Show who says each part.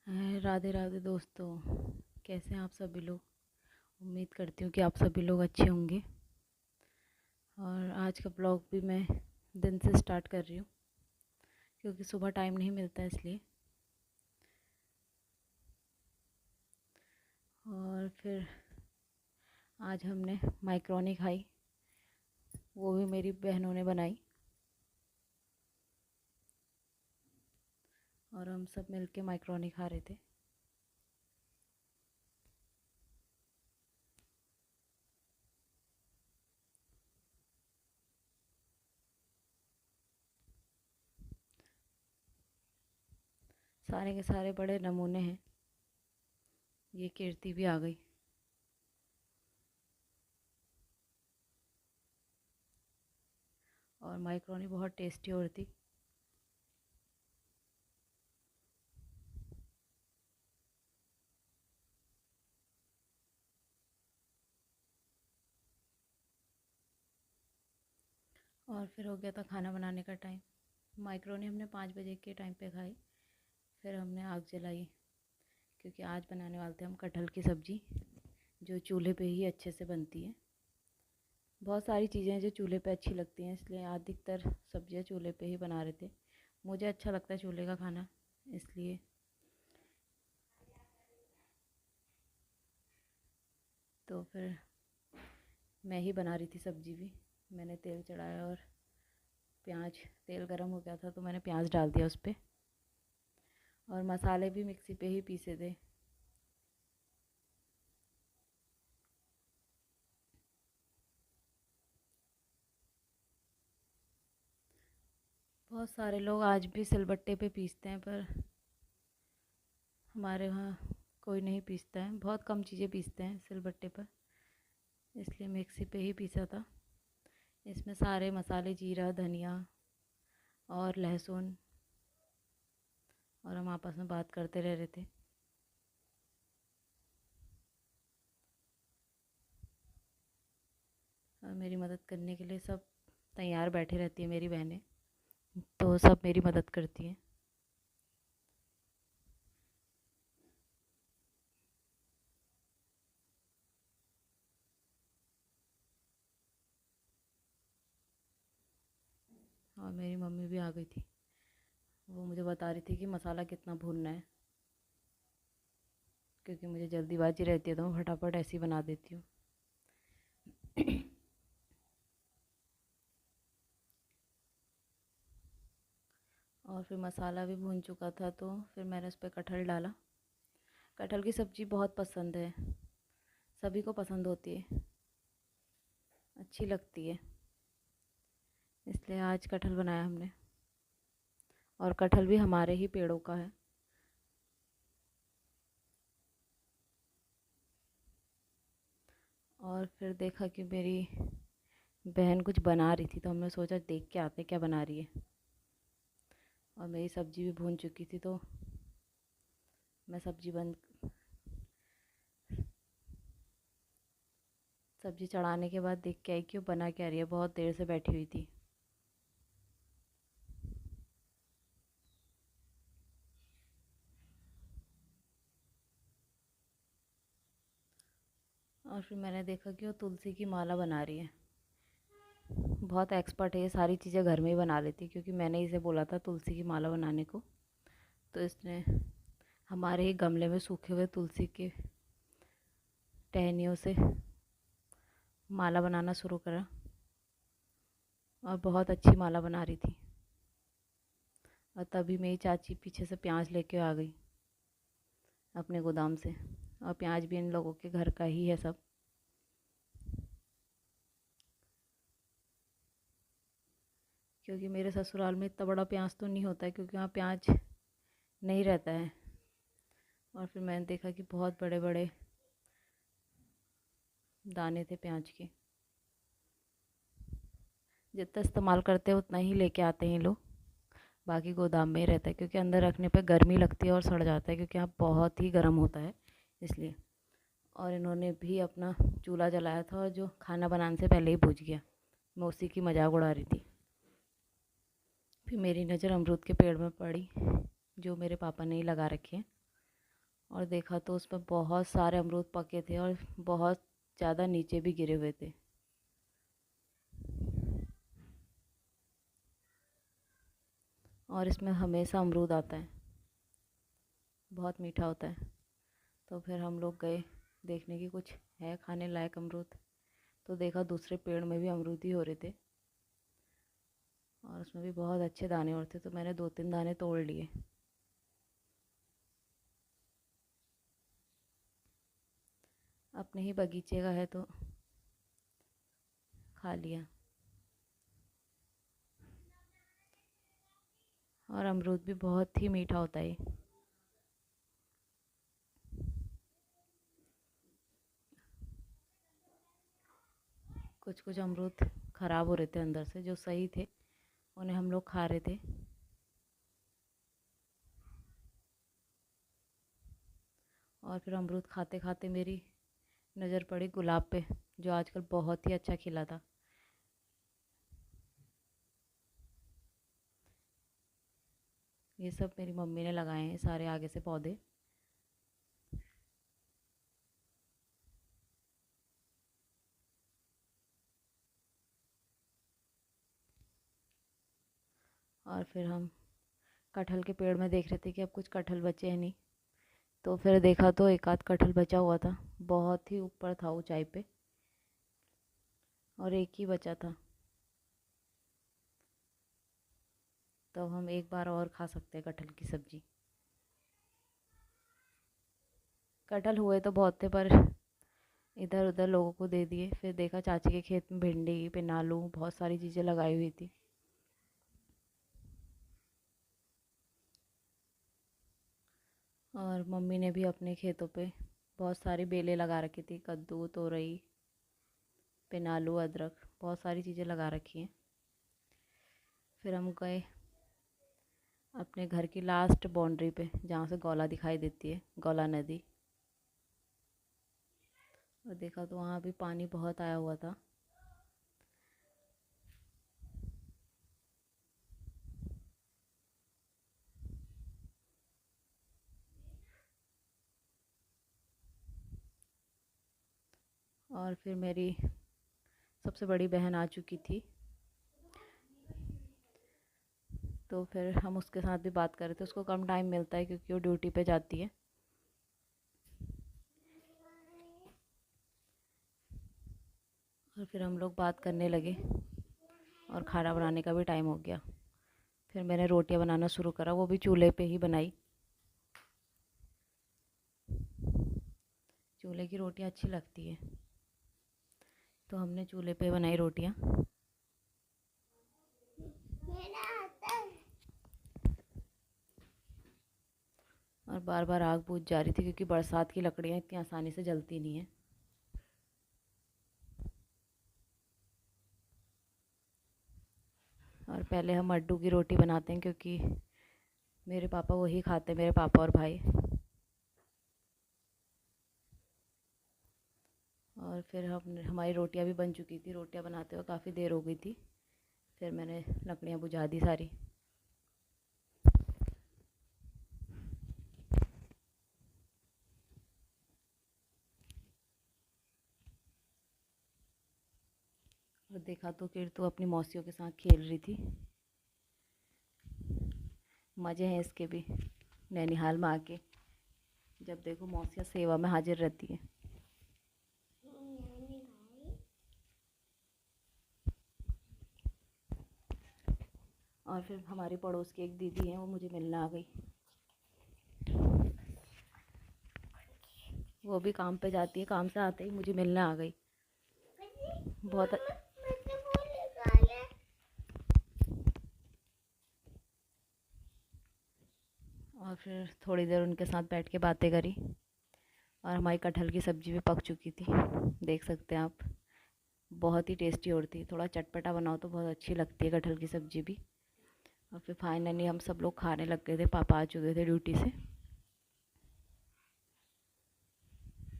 Speaker 1: राधे राधे दोस्तों। कैसे हैं आप सभी लोग। उम्मीद करती हूँ कि आप सभी लोग अच्छे होंगे। और आज का ब्लॉग भी मैं दिन से स्टार्ट कर रही हूँ क्योंकि सुबह टाइम नहीं मिलता इसलिए। और फिर आज हमने माइक्रोनी खाई, वो भी मेरी बहनों ने बनाई और हम सब मिलके माइक्रोनी खा रहे थे। सारे के सारे बड़े नमूने हैं। ये कीर्ति भी आ गई। और माइक्रोनी बहुत टेस्टी हो रही थी। और फिर हो गया था खाना बनाने का टाइम। माइक्रोनी हमने 5 बजे के टाइम पे खाई। फिर हमने आग जलाई क्योंकि आज बनाने वाले थे हम कटहल की सब्ज़ी, जो चूल्हे पे ही अच्छे से बनती है। बहुत सारी चीज़ें हैं जो चूल्हे पे अच्छी लगती हैं, इसलिए अधिकतर सब्जियां चूल्हे पे ही बना रहे थे। मुझे अच्छा लगता है चूल्हे का खाना, इसलिए। तो फिर मैं ही बना रही थी सब्ज़ी भी। मैंने तेल चढ़ाया और प्याज, तेल गरम हो गया था तो मैंने प्याज डाल दिया उस पर। और मसाले भी मिक्सी पे ही पीसे थे। बहुत सारे लोग आज भी सिलबट्टे पे पीसते हैं, पर हमारे वहाँ कोई नहीं पीसता है। बहुत कम चीज़ें पीसते हैं सिलबट्टे पर, इसलिए मिक्सी पे ही पीसा था। इसमें सारे मसाले, जीरा, धनिया और लहसुन, और हम आपस में बात करते रह रहे थे। और मेरी मदद करने के लिए सब तैयार बैठे रहती है मेरी बहनें, तो सब मेरी मदद करती हैं। और मेरी मम्मी भी आ गई थी। वो मुझे बता रही थी कि मसाला कितना भूनना है, क्योंकि मुझे जल्दीबाजी रहती है तो मैं फटाफट ऐसे ही बना देती हूँ। और फिर मसाला भी भून चुका था तो फिर मैंने उस पर कटहल डाला। कटहल की सब्ज़ी बहुत पसंद है, सभी को पसंद होती है, अच्छी लगती है, इसलिए आज कटहल बनाया हमने। और कटहल भी हमारे ही पेड़ों का है। और फिर देखा कि मेरी बहन कुछ बना रही थी तो हमने सोचा देख के आते क्या बना रही है। और मेरी सब्ज़ी भी भून चुकी थी तो मैं सब्ज़ी चढ़ाने के बाद देख के आई कि वो बना क्या रही है। बहुत देर से बैठी हुई थी। और फिर मैंने देखा कि वो तुलसी की माला बना रही है। बहुत एक्सपर्ट है, ये सारी चीज़ें घर में ही बना लेती है, क्योंकि मैंने इसे बोला था तुलसी की माला बनाने को। तो इसने हमारे ही गमले में सूखे हुए तुलसी के टहनियों से माला बनाना शुरू करा और बहुत अच्छी माला बना रही थी। और तभी मेरी चाची पीछे से प्याज लेके आ गई अपने गोदाम से। और प्याज भी इन लोगों के घर का ही है सब। क्योंकि मेरे ससुराल में इतना बड़ा प्याज तो नहीं होता है, क्योंकि वहाँ प्याज नहीं रहता है। और फिर मैंने देखा कि बहुत बड़े बड़े दाने थे प्याज के। जितना इस्तेमाल करते हैं उतना ही लेके आते हैं लोग, बाकी गोदाम में ही रहता है, क्योंकि अंदर रखने पे गर्मी लगती है और सड़ जाता है, क्योंकि यहाँ बहुत ही गर्म होता है इसलिए। और इन्होंने भी अपना चूल्हा जलाया था और जो खाना बनाने से पहले ही बुझ गया। मैं उसी की मजाक उड़ा रही थी। फिर मेरी नज़र अमरूद के पेड़ में पड़ी, जो मेरे पापा ने ही लगा रखे हैं। और देखा तो उसमें बहुत सारे अमरूद पके थे और बहुत ज़्यादा नीचे भी गिरे हुए थे। और इसमें हमेशा अमरूद आता है, बहुत मीठा होता है। तो फिर हम लोग गए देखने की कुछ है खाने लायक अमरूद। तो देखा दूसरे पेड़ में भी अमरूद ही हो रहे थे और उसमें भी बहुत अच्छे दाने और थे, तो मैंने 2-3 दाने तोड़ लिए। अपने ही बगीचे का है तो खा लिया। और अमरूद भी बहुत ही मीठा होता है। कुछ कुछ अमरूद ख़राब हो रहे थे अंदर से, जो सही थे उन्हें हम लोग खा रहे थे। और फिर अमरूद खाते खाते मेरी नज़र पड़ी गुलाब पे, जो आजकल बहुत ही अच्छा खिला था। ये सब मेरी मम्मी ने लगाए हैं सारे आगे से पौधे। और फिर हम कटहल के पेड़ में देख रहे थे कि अब कुछ कटहल बचे हैं नहीं। तो फिर देखा तो एक आध कटहल बचा हुआ था, बहुत ही ऊपर था ऊंचाई पे, और एक ही बचा था। तो हम एक बार और खा सकते हैं कटहल की सब्ज़ी। कटहल हुए तो बहुत थे पर इधर उधर लोगों को दे दिए। फिर देखा चाची के खेत में भिंडी, पिनालू, बहुत सारी चीज़ें लगाई हुई थी। और मम्मी ने भी अपने खेतों पे बहुत सारी बेलें लगा रखी थी, कद्दू, तोरई, पिनालू, अदरक, बहुत सारी चीज़ें लगा रखी हैं। फिर हम गए अपने घर की लास्ट बाउंड्री पे, जहाँ से गौला दिखाई देती है, गौला नदी। और देखा तो वहाँ भी पानी बहुत आया हुआ था। और फिर मेरी सबसे बड़ी बहन आ चुकी थी, तो फिर हम उसके साथ भी बात कर रहे थे। उसको कम टाइम मिलता है क्योंकि वो ड्यूटी पे जाती है। और फिर हम लोग बात करने लगे और खाना बनाने का भी टाइम हो गया। फिर मैंने रोटियां बनाना शुरू करा, वो भी चूल्हे पे ही बनाई। चूल्हे की रोटियां अच्छी लगती है, तो हमने चूल्हे पे बनाई रोटियां। और बार बार आग बुझ जा रही थी क्योंकि बरसात की लकड़ियाँ इतनी आसानी से जलती नहीं हैं। और पहले हम अड्डू की रोटी बनाते हैं क्योंकि मेरे पापा वही खाते हैं, मेरे पापा और भाई। और फिर हम हमारी रोटियां भी बन चुकी थी, रोटियां बनाते हुए काफ़ी देर हो गई थी। फिर मैंने लकड़ियाँ बुझा दी सारी। और देखा तो फिर तो अपनी मौसियों के साथ खेल रही थी। मज़े हैं इसके भी, नैनीहाल में आके जब देखो मौसियाँ सेवा में हाजिर रहती हैं। और फिर हमारी पड़ोस की एक दीदी हैं, वो मुझे मिलने आ गई। वो भी काम पे जाती है, काम से आते ही मुझे मिलने आ गई। बहुत और फिर थोड़ी देर उनके साथ बैठ के बातें करी। और हमारी कटहल की सब्ज़ी भी पक चुकी थी, देख सकते हैं आप। बहुत ही टेस्टी और थी, थोड़ा चटपटा बनाओ तो बहुत अच्छी लगती है कटहल की सब्ज़ी भी। और फिर फाइनली हम सब लोग खाने लग गए थे, पापा आ चुके थे ड्यूटी से।